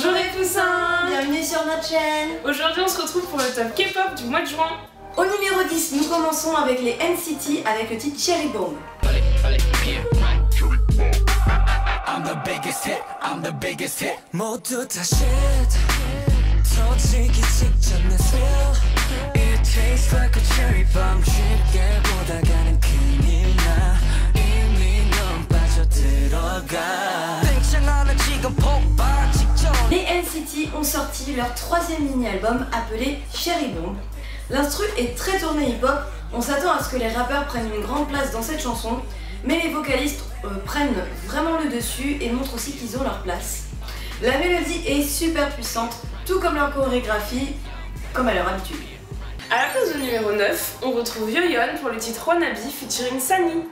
Bonjour les poussins! Bienvenue sur notre chaîne. Aujourd'hui on se retrouve pour le top K-pop du mois de juin. Au numéro 10, nous commençons avec les NCT avec le titre Cherry Bomb. I'm the biggest hit, I'm the biggest hit. 모두 다 shit. 터지기 직전 내 thrill. It tastes like a cherry bomb. 쉽게 보다가는 큰일 나. 이미 넌 빠져들어가. 땡창하는 지금 폭발 직전. Les NCT ont sorti leur troisième mini-album appelé Cherry Bomb. L'instru est très tourné hip-hop. On s'attend à ce que les rappeurs prennent une grande place dans cette chanson, mais les vocalistes prennent vraiment le dessus et montrent aussi qu'ils ont leur place. La mélodie est super puissante, tout comme leur chorégraphie, comme à leur habitude. À la place de numéro 9, on retrouve Yoyeon pour le titre Wannabe featuring Sunny.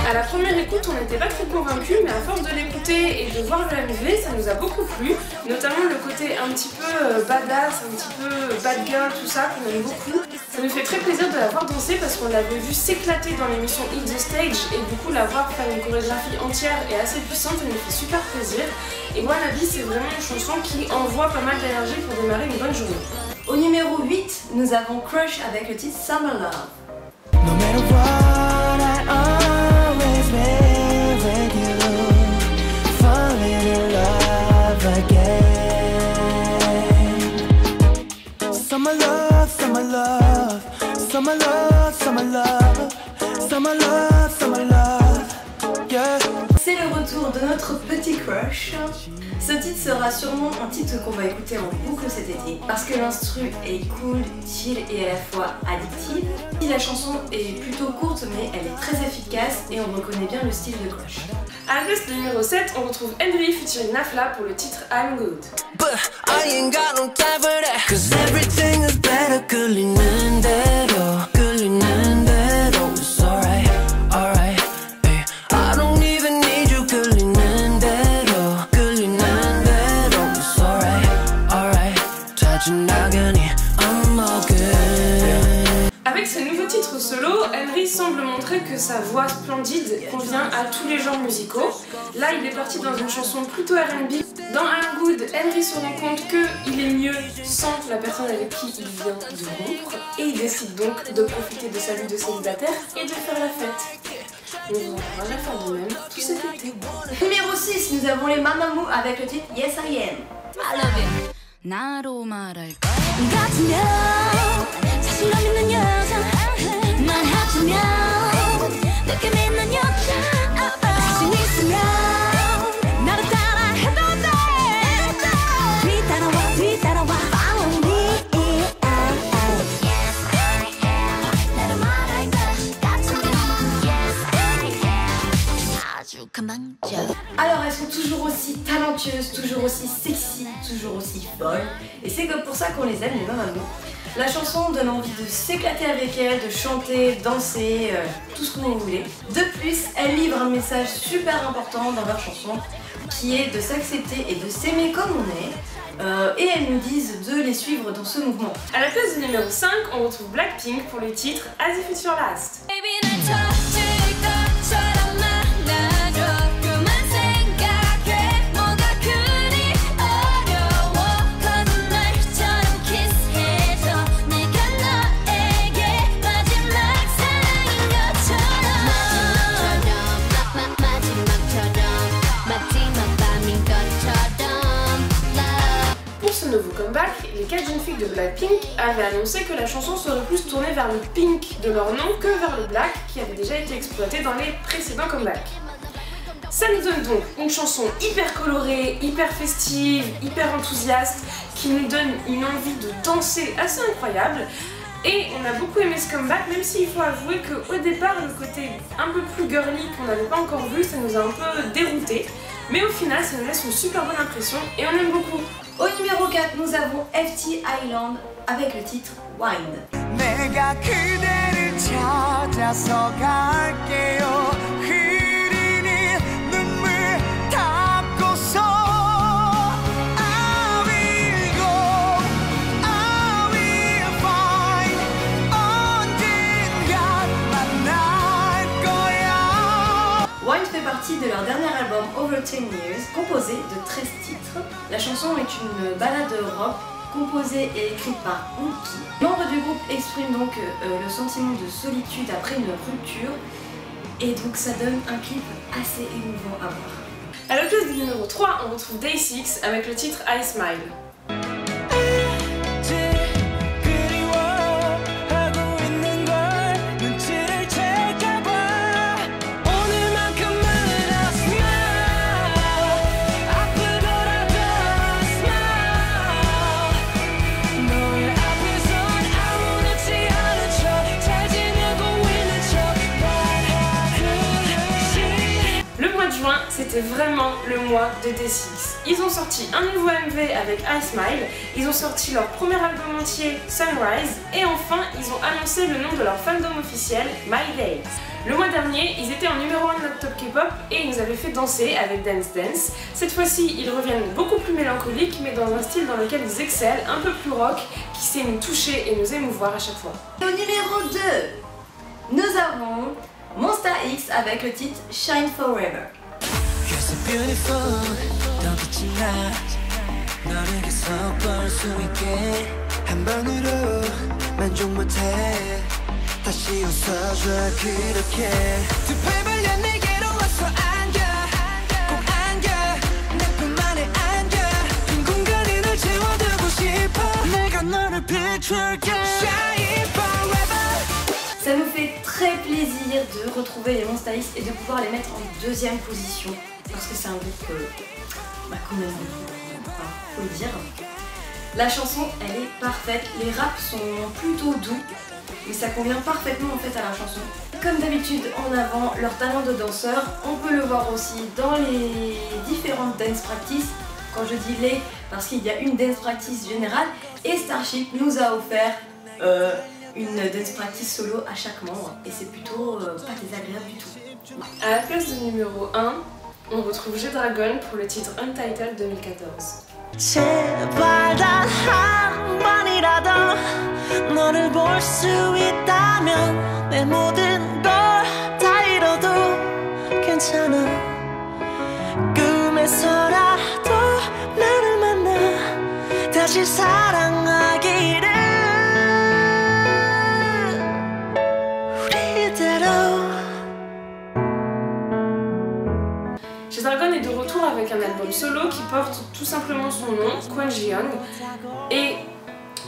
À la première écoute, on n'était pas très convaincus, mais à force de l'écouter et de voir le MV, ça nous a beaucoup plu, notamment le côté un petit peu badass, un petit peu bad girl, tout ça, qu'on aime beaucoup. Ça nous fait très plaisir de la voir danser parce qu'on l'avait vu s'éclater dans l'émission Hit the Stage et du coup la voir faire une chorégraphie entière et assez puissante, ça nous fait super plaisir. Et Wannabe, c'est vraiment une chanson qui envoie pas mal d'énergie pour démarrer une bonne journée. Au numéro 8, nous avons Crush avec le titre Summer Love. No matter what, I always be with you. Falling in love again. Summer love, summer love, summer love, summer love, summer love, summer love, yeah. C'est le retour de notre petit crush. Ce titre sera sûrement un titre qu'on va écouter en boucle cet été parce que l'instru est cool, chill et à la fois addictive. La chanson est plutôt courte mais elle est très efficace et on reconnaît bien le style de Crush. À la place de numéro 7, on retrouve Henry featuring Nafla pour le titre I'm Good. But I ain't got no time for that. Cause everything is better. 끌리는 대로, 끌리는 대로. It's alright, alright. Hey, I don't even need you. 끌리는 대로, 끌리는 대로. It's alright, alright. 찾은 나가니 I'm all good. Avec ce nouveau titre solo, Henry semble montrer que sa voix splendide convient à tous les genres musicaux. Là, il est parti dans une chanson plutôt R&B. Dans I'm Good, Henry se rend compte qu'il est mieux sans la personne avec qui il vient de rompre et il décide donc de profiter de sa vie de célibataire et de faire la fête. On va la faire de même tout cet été. Numéro 6, nous avons les Mamamoo avec le titre Yes I Am. I love it. 나로 말할까? 같으면 사실 너 믿는 여자만 합치면 늦게 믿는 여자 자신 있으면 나를 따라해도 돼 뒤따라와 뒤따라와 follow me Yes I am 나로 말할까? 같으면 Yes I am 아주 금방져. Alors elles sont toujours aussi talentueuses, toujours aussi sexy, toujours aussi folles. Et c'est comme pour ça qu'on les aime, les Mamamoo. La chanson donne envie de s'éclater avec elles, de chanter, danser, tout ce que vous voulez. De plus, elles livrent un message super important dans leur chanson, qui est de s'accepter et de s'aimer comme on est. Et elles nous disent de les suivre dans ce mouvement. À la place du numéro 5, on retrouve Blackpink pour le titre As If It's Your Last. Nouveau comeback, les 4 jeunes filles de Blackpink avaient annoncé que la chanson serait plus tournée vers le pink de leur nom que vers le black qui avait déjà été exploité dans les précédents comebacks. Ça nous donne donc une chanson hyper colorée, hyper festive, hyper enthousiaste, qui nous donne une envie de danser assez incroyable. Et on a beaucoup aimé ce comeback, même s'il faut avouer qu'au départ, le côté un peu plus girly qu'on n'avait pas encore vu, ça nous a un peu dérouté. Mais au final, ça nous laisse une super bonne impression et on aime beaucoup. Au numéro 4, nous avons FT Island avec le titre Wine. 내가 그대를 찾아서 갈게요 흐르는 눈물 닦고서 I will go I will find 언젠가 만날 거야. Wine fait partie de leur dernier album Over 10 Years, composé de 13 titres. La chanson est une ballade rock composée et écrite par Unki. Les membres du groupe expriment donc le sentiment de solitude après une rupture et donc ça donne un clip assez émouvant à voir. À la place du numéro 3, on retrouve Day 6 avec le titre I Smile. C'était vraiment le mois de Day 6. Ils ont sorti un nouveau MV avec I Smile, ils ont sorti leur premier album entier Sunrise et enfin ils ont annoncé le nom de leur fandom officiel My Days. Le mois dernier, ils étaient en numéro 1 de notre top K-pop et ils nous avaient fait danser avec Dance Dance. Cette fois-ci, ils reviennent beaucoup plus mélancoliques mais dans un style dans lequel ils excellent, un peu plus rock, qui sait nous toucher et nous émouvoir à chaque fois. Au numéro 2, nous avons Monsta X avec le titre Shine Forever. You're so beautiful, 더 빛이 나 너에게서 볼 수 있게 한 번으로 만족 못해 다시 웃어줘 그렇게 두 팔 벌려 내게로 와서 안겨 꼭 안겨 내 품 안에 안겨 빈 공간에 널 채워두고 싶어 내가 너를 비출게 Shine forever. Ça nous fait très plaisir de retrouver les Monsta X et de pouvoir les mettre en deuxième position parce que c'est un groupe qu'on aime beaucoup, faut le dire. La chanson elle est parfaite, les raps sont plutôt doux mais ça convient parfaitement en fait à la chanson. Comme d'habitude en avant leur talent de danseur, on peut le voir aussi dans les différentes dance practices. Quand je dis les, parce qu'il y a une dance practice générale et Starship nous a offert une dance practice solo à chaque membre et c'est plutôt pas désagréable du tout. À la place du numéro 1, on retrouve G-Dragon pour le titre Untitled 2014. 제발 단 한 번이라도 너를 볼 수 있다면 내 모든 걸 다 잃어도 괜찮아 꿈에서라도 나를 만나 다시 사랑하기를 우리대로. G-Dragon est de retour avec un album solo qui porte tout simplement son nom, Kwon Ji-young. Et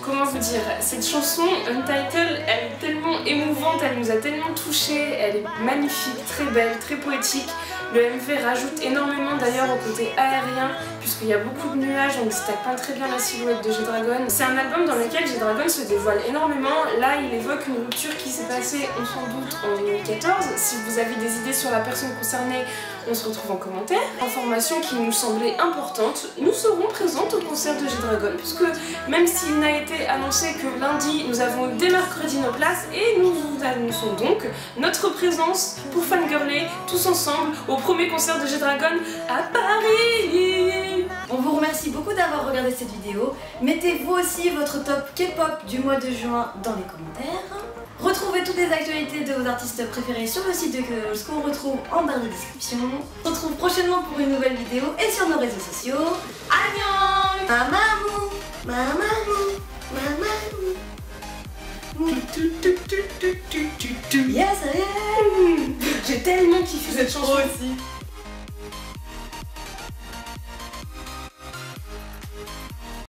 comment vous dire, cette chanson Untitled, elle est tellement émouvante, elle nous a tellement touchés, elle est magnifique, très belle, très poétique. Le MV rajoute énormément d'ailleurs au côté aérien puisqu'il y a beaucoup de nuages donc ça peint très bien la silhouette de G-Dragon. C'est un album dans lequel G-Dragon se dévoile énormément. Là il évoque une rupture qui s'est passée, on s'en doute, en 2014. Si vous avez des idées sur la personne concernée, on se retrouve en commentaire. Information qui nous semblait importante, nous serons présentes au concert de G-Dragon puisque même s'il n'a été annoncé que lundi, nous avons eu dès mercredi nos places et nous vous annonçons donc notre présence pour fangirler tous ensemble au premier concert de G-Dragon à Paris. On vous remercie beaucoup d'avoir regardé cette vidéo. Mettez vous aussi votre top K-pop du mois de juin dans les commentaires. Retrouvez toutes les actualités de vos artistes préférés sur le site de Girls qu'on retrouve en barre de description. On se retrouve prochainement pour une nouvelle vidéo et sur nos réseaux sociaux. Annyeong! Mamamoo! Mamamoo! Mamamoo! Yes, I am! J'ai tellement kiffé cette chanson aussi.